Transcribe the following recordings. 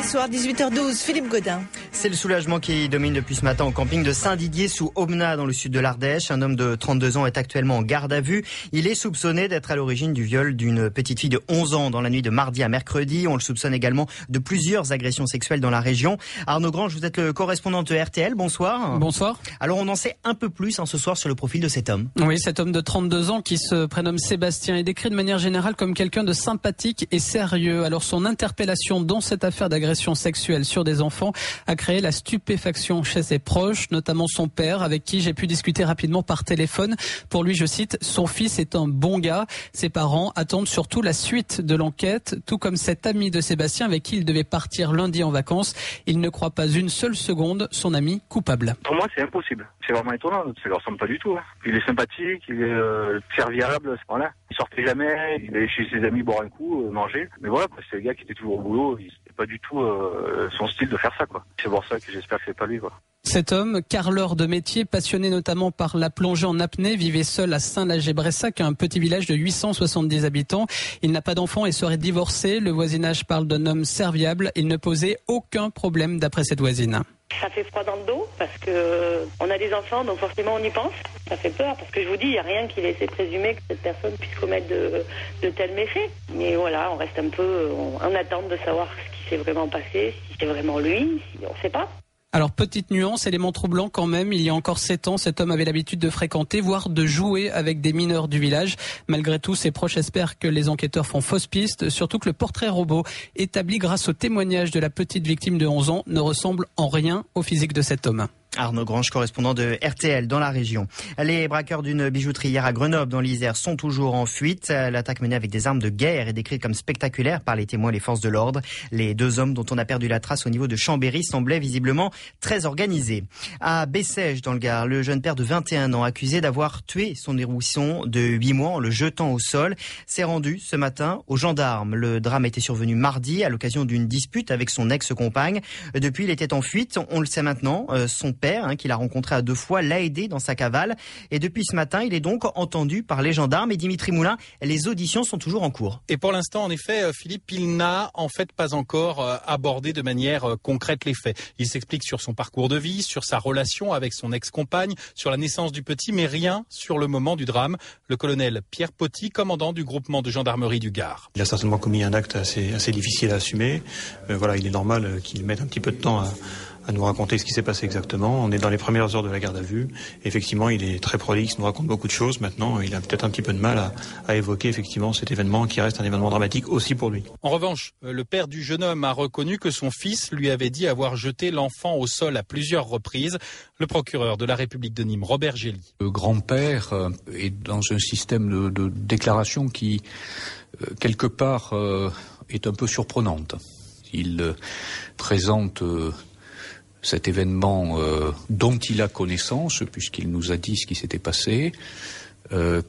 soir, 18h12, Philippe Godin. C'est le soulagement qui domine depuis ce matin au camping de Saint-Didier sous Aubenas dans le sud de l'Ardèche. Un homme de 32 ans est actuellement en garde à vue. Il est soupçonné d'être à l'origine du viol d'une petite fille de 11 ans dans la nuit de mardi à mercredi. On le soupçonne également de plusieurs agressions sexuelles dans la région. Arnaud Grange, vous êtes le correspondant de RTL. Bonsoir. Bonsoir. Alors on en sait un peu plus ce soir sur le profil de cet homme. Oui, cet homme de 32 ans qui se prénomme Sébastien est décrit de manière générale comme quelqu'un de sympathique et sérieux. Alors son interpellation dans cette affaire d'agression sexuelle sur des enfants a créé la stupéfaction chez ses proches, notamment son père, avec qui j'ai pu discuter rapidement par téléphone. Pour lui, je cite, son fils est un bon gars. Ses parents attendent surtout la suite de l'enquête, tout comme cet ami de Sébastien avec qui il devait partir lundi en vacances. Il ne croit pas une seule seconde son ami coupable. Pour moi, c'est impossible. C'est vraiment étonnant. Ça ne leur ressemble pas du tout. Il est sympathique, il est serviable. Voilà. Il sortait jamais, il allait chez ses amis boire un coup, manger. Mais voilà, c'est le gars qui était toujours au boulot. C'est pas du tout son style de faire ça, quoi. C'est pour ça que j'espère que c'est pas lui, quoi. Cet homme, carreleur de métier, passionné notamment par la plongée en apnée, vivait seul à Saint-Lager-Bressac, un petit village de 870 habitants. Il n'a pas d'enfant et serait divorcé. Le voisinage parle d'un homme serviable. Il ne posait aucun problème d'après cette voisine. Ça fait froid dans le dos parce que on a des enfants, donc forcément on y pense. Ça fait peur parce que je vous dis, il n'y a rien qui laisse présumer que cette personne puisse commettre de tels méfaits. Mais voilà, on reste un peu en attente de savoir ce qui s'est vraiment passé, si c'est vraiment lui, si on ne sait pas. Alors, petite nuance, élément troublant quand même, il y a encore 7 ans, cet homme avait l'habitude de fréquenter, voire de jouer avec des mineurs du village. Malgré tout, ses proches espèrent que les enquêteurs font fausse piste, surtout que le portrait robot établi grâce au témoignage de la petite victime de 11 ans ne ressemble en rien au physique de cet homme. Arnaud Grange, correspondant de RTL dans la région. Les braqueurs d'une bijouterie hier à Grenoble, dans l'Isère, sont toujours en fuite. L'attaque menée avec des armes de guerre est décrite comme spectaculaire par les témoins et les forces de l'ordre. Les deux hommes dont on a perdu la trace au niveau de Chambéry semblaient visiblement très organisés. À Bessèges, dans le Gard, le jeune père de 21 ans, accusé d'avoir tué son nourrisson de 8 mois en le jetant au sol, s'est rendu ce matin aux gendarmes. Le drame était survenu mardi à l'occasion d'une dispute avec son ex-compagne. Depuis, il était en fuite. On le sait maintenant. Son père, qu'il a rencontré à 2 fois, l'a aidé dans sa cavale. Et depuis ce matin, il est donc entendu par les gendarmes. Et Dimitri Moulin, les auditions sont toujours en cours. Et pour l'instant, en effet, Philippe, il n'a en fait pas encore abordé de manière concrète les faits. Il s'explique sur son parcours de vie, sur sa relation avec son ex-compagne, sur la naissance du petit, mais rien sur le moment du drame. Le colonel Pierre Poty, commandant du groupement de gendarmerie du Gard. Il a certainement commis un acte assez difficile à assumer. Voilà, il est normal qu'il mette un petit peu de temps à nous raconter ce qui s'est passé exactement. On est dans les premières heures de la garde à vue. Effectivement, il est très prolixe, nous raconte beaucoup de choses. Maintenant, il a peut-être un petit peu de mal à évoquer effectivement cet événement qui reste un événement dramatique aussi pour lui. En revanche, le père du jeune homme a reconnu que son fils lui avait dit avoir jeté l'enfant au sol à plusieurs reprises. Le procureur de la République de Nîmes, Robert Gély. Le grand-père est dans un système de déclaration qui, quelque part, est un peu surprenante. Il présente cet événement dont il a connaissance, puisqu'il nous a dit ce qui s'était passé,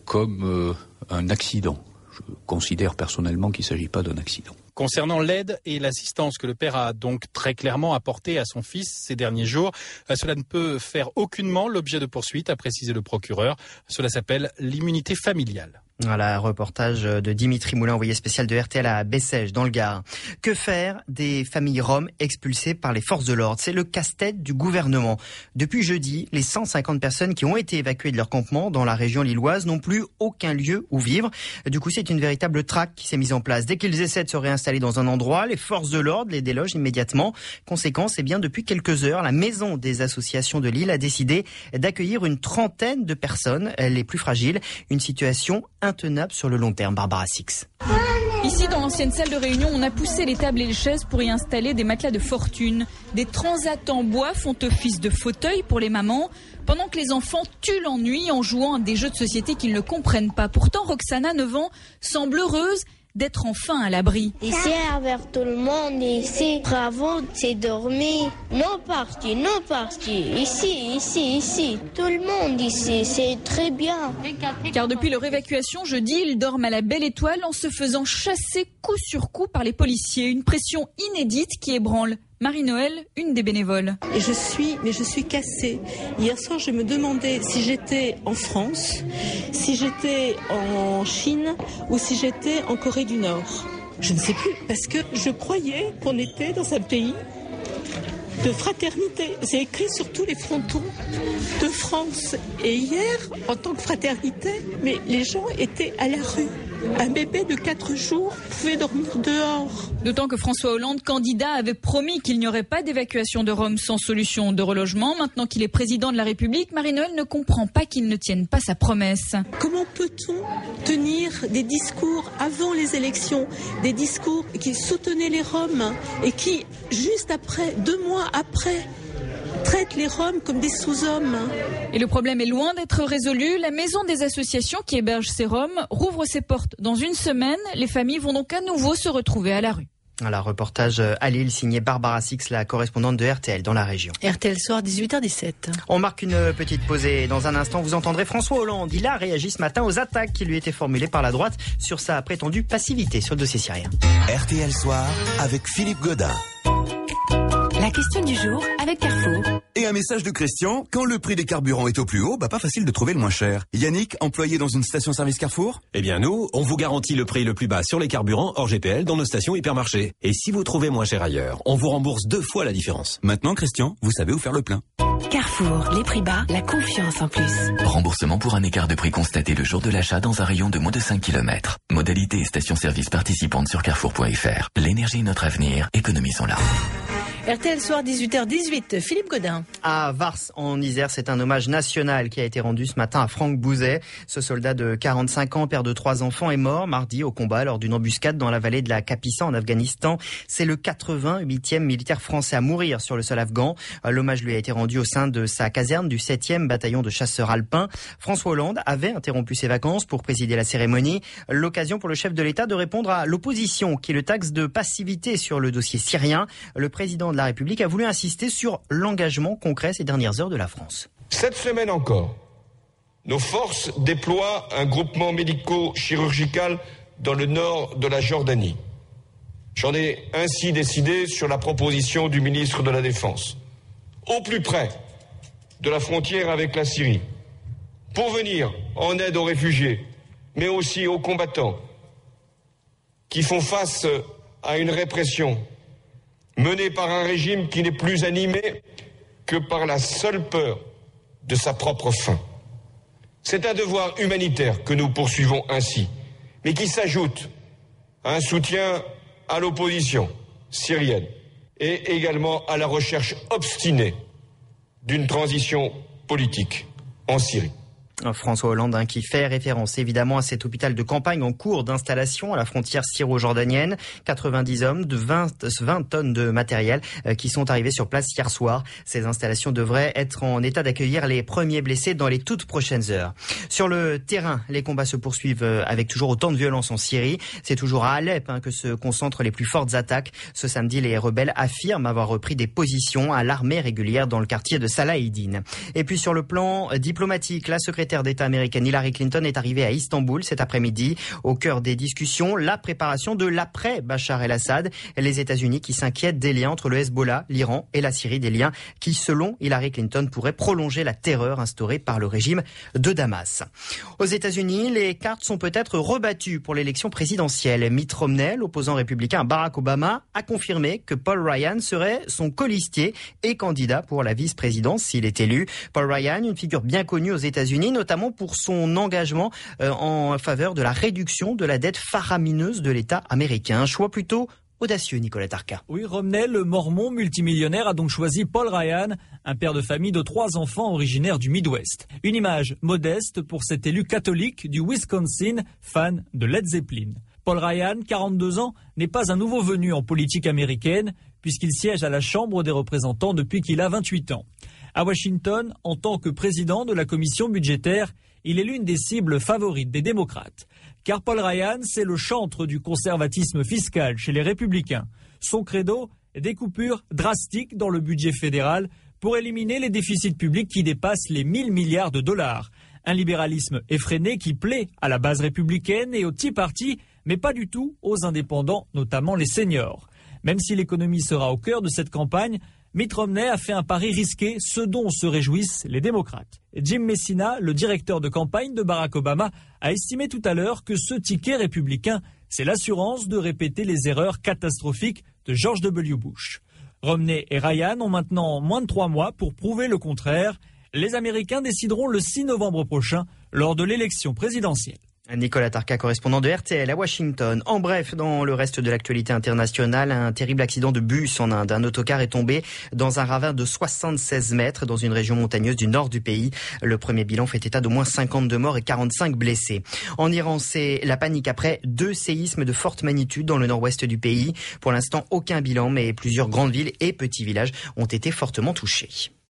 comme un accident. Je considère personnellement qu'il ne s'agit pas d'un accident. Concernant l'aide et l'assistance que le père a donc très clairement apportée à son fils ces derniers jours, cela ne peut faire aucunement l'objet de poursuites, a précisé le procureur. Cela s'appelle l'immunité familiale. Voilà, reportage de Dimitri Moulin, envoyé spécial de RTL à Bessèges, dans le Gard. Que faire des familles roms expulsées par les forces de l'ordre? C'est le casse-tête du gouvernement. Depuis jeudi, les 150 personnes qui ont été évacuées de leur campement dans la région lilloise n'ont plus aucun lieu où vivre. Du coup, c'est une véritable traque qui s'est mise en place. Dès qu'ils essaient de se réinstaller dans un endroit, les forces de l'ordre les délogent immédiatement. Conséquence, depuis quelques heures, la maison des associations de Lille a décidé d'accueillir une trentaine de personnes, les plus fragiles. Une situation intenable sur le long terme. Barbara Six. Ici, dans l'ancienne salle de réunion, on a poussé les tables et les chaises pour y installer des matelas de fortune. Des transats en bois font office de fauteuil pour les mamans, pendant que les enfants tuent l'ennui en jouant à des jeux de société qu'ils ne comprennent pas. Pourtant, Roxana, 9 ans, semble heureuse d'être enfin à l'abri. Ici, avec tout le monde, ici, bravo, c'est dormir. Non parti. Ici. Tout le monde ici, c'est très bien. Car depuis leur évacuation, jeudi, ils dorment à la Belle Étoile en se faisant chasser coup sur coup par les policiers. Une pression inédite qui ébranle Marie-Noël, une des bénévoles. Et je suis cassée. Hier soir, je me demandais si j'étais en France, si j'étais en Chine ou si j'étais en Corée du Nord. Je ne sais plus, parce que je croyais qu'on était dans un pays de fraternité. C'est écrit sur tous les frontons de France. Et hier, en tant que fraternité, mais les gens étaient à la rue. Un bébé de 4 jours pouvait dormir dehors. D'autant que François Hollande, candidat, avait promis qu'il n'y aurait pas d'évacuation de Roms sans solution de relogement. Maintenant qu'il est président de la République, Marie-Noëlle ne comprend pas qu'il ne tienne pas sa promesse. Comment peut-on tenir des discours avant les élections, des discours qui soutenaient les Roms et qui, juste après, 2 mois après, traite les Roms comme des sous-hommes. Et le problème est loin d'être résolu. La maison des associations qui héberge ces Roms rouvre ses portes dans une semaine. Les familles vont donc à nouveau se retrouver à la rue. Voilà, reportage à Lille signé Barbara Six, la correspondante de RTL dans la région. RTL Soir, 18h17. On marque une petite pause et dans un instant, vous entendrez François Hollande. Il a réagi ce matin aux attaques qui lui étaient formulées par la droite sur sa prétendue passivité sur le dossier syrien. RTL Soir avec Philippe Godin. La question du jour avec Carrefour. Et un message de Christian, quand le prix des carburants est au plus haut, pas facile de trouver le moins cher. Yannick, employé dans une station-service Carrefour? Eh bien nous, on vous garantit le prix le plus bas sur les carburants hors GPL dans nos stations hypermarchés. Et si vous trouvez moins cher ailleurs, on vous rembourse 2 fois la différence. Maintenant Christian, vous savez où faire le plein. Carrefour, les prix bas, la confiance en plus. Remboursement pour un écart de prix constaté le jour de l'achat dans un rayon de moins de 5 km. Modalité et station-service participantes sur carrefour.fr. L'énergie est notre avenir, économisons-la. RTL Soir, 18h18. Philippe Godin. À Vars, en Isère, c'est un hommage national qui a été rendu ce matin à Franck Bouzet. Ce soldat de 45 ans, père de 3 enfants, est mort mardi au combat lors d'une embuscade dans la vallée de la Kapisa en Afghanistan. C'est le 88e militaire français à mourir sur le sol afghan. L'hommage lui a été rendu au sein de sa caserne du 7e bataillon de chasseurs alpins. François Hollande avait interrompu ses vacances pour présider la cérémonie. L'occasion pour le chef de l'État de répondre à l'opposition qui le taxe de passivité sur le dossier syrien. Le président de la République a voulu insister sur l'engagement concret ces dernières heures de la France. Cette semaine encore, nos forces déploient un groupement médico-chirurgical dans le nord de la Jordanie. J'en ai ainsi décidé sur la proposition du ministre de la Défense, au plus près de la frontière avec la Syrie, pour venir en aide aux réfugiés, mais aussi aux combattants qui font face à une répression menée par un régime qui n'est plus animé que par la seule peur de sa propre fin. C'est un devoir humanitaire que nous poursuivons ainsi, mais qui s'ajoute à un soutien à l'opposition syrienne et également à la recherche obstinée d'une transition politique en Syrie. François Hollande qui fait référence évidemment à cet hôpital de campagne en cours d'installation à la frontière syro-jordanienne. 90 hommes de 20 tonnes de matériel qui sont arrivés sur place hier soir. Ces installations devraient être en état d'accueillir les premiers blessés dans les toutes prochaines heures. Sur le terrain, les combats se poursuivent avec toujours autant de violence en Syrie. C'est toujours à Alep que se concentrent les plus fortes attaques. Ce samedi, les rebelles affirment avoir repris des positions à l'armée régulière dans le quartier de Salah Eddin. Et puis sur le plan diplomatique, la secrétaire d'État américaine Hillary Clinton est arrivée à Istanbul cet après-midi. Au cœur des discussions, la préparation de l'après-Bachar el-Assad. Les États-Unis qui s'inquiètent des liens entre le Hezbollah, l'Iran et la Syrie, des liens qui, selon Hillary Clinton, pourraient prolonger la terreur instaurée par le régime de Damas. Aux États-Unis, les cartes sont peut-être rebattues pour l'élection présidentielle. Mitt Romney, l'opposant républicain à Barack Obama, a confirmé que Paul Ryan serait son colistier et candidat pour la vice-présidence s'il est élu. Paul Ryan, une figure bien connue aux États-Unis, notamment pour son engagement en faveur de la réduction de la dette faramineuse de l'État américain. Un choix plutôt audacieux, Nicolas Tarka. Oui, Romney, le mormon multimillionnaire, a donc choisi Paul Ryan, un père de famille de 3 enfants originaire du Midwest. Une image modeste pour cet élu catholique du Wisconsin, fan de Led Zeppelin. Paul Ryan, 42 ans, n'est pas un nouveau venu en politique américaine, puisqu'il siège à la Chambre des représentants depuis qu'il a 28 ans. À Washington, en tant que président de la commission budgétaire, il est l'une des cibles favorites des démocrates. Car Paul Ryan, c'est le chantre du conservatisme fiscal chez les républicains. Son credo, des coupures drastiques dans le budget fédéral pour éliminer les déficits publics qui dépassent les 1000 milliards de dollars. Un libéralisme effréné qui plaît à la base républicaine et au Tea Party, mais pas du tout aux indépendants, notamment les seniors. Même si l'économie sera au cœur de cette campagne, Mitt Romney a fait un pari risqué, ce dont se réjouissent les démocrates. Jim Messina, le directeur de campagne de Barack Obama, a estimé tout à l'heure que ce ticket républicain c'est l'assurance de répéter les erreurs catastrophiques de George W. Bush. Romney et Ryan ont maintenant moins de 3 mois pour prouver le contraire. Les Américains décideront le 6 novembre prochain lors de l'élection présidentielle. Nicolas Tarka, correspondant de RTL à Washington. En bref, dans le reste de l'actualité internationale, un terrible accident de bus en Inde. Un autocar est tombé dans un ravin de 76 mètres dans une région montagneuse du nord du pays. Le premier bilan fait état d'au moins 52 morts et 45 blessés. En Iran, c'est la panique après 2 séismes de forte magnitude dans le nord-ouest du pays. Pour l'instant, aucun bilan, mais plusieurs grandes villes et petits villages ont été fortement touchés.